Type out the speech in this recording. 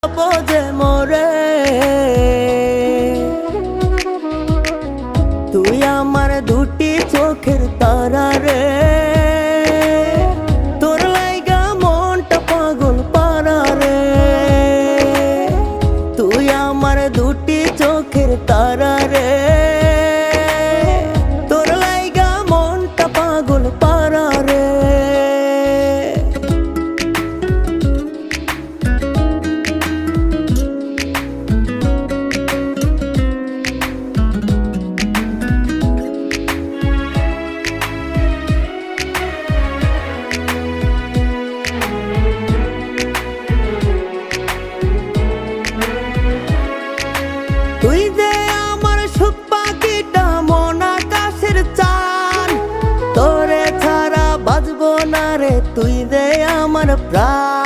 বোঝে মোরে তুই আমার দুটি চোখের তারা রে তোর লাইগা মনটা পাগল পারা রে তুই আমার দুটি চোখের তারা রে তোর লাইগা মনটা পাগল পারা রে তুই যে আমার সুখ পাখিটা মন আকাশের চান তোরে ছাড়া বাজবো না রে তুই যে আমার প্রাণ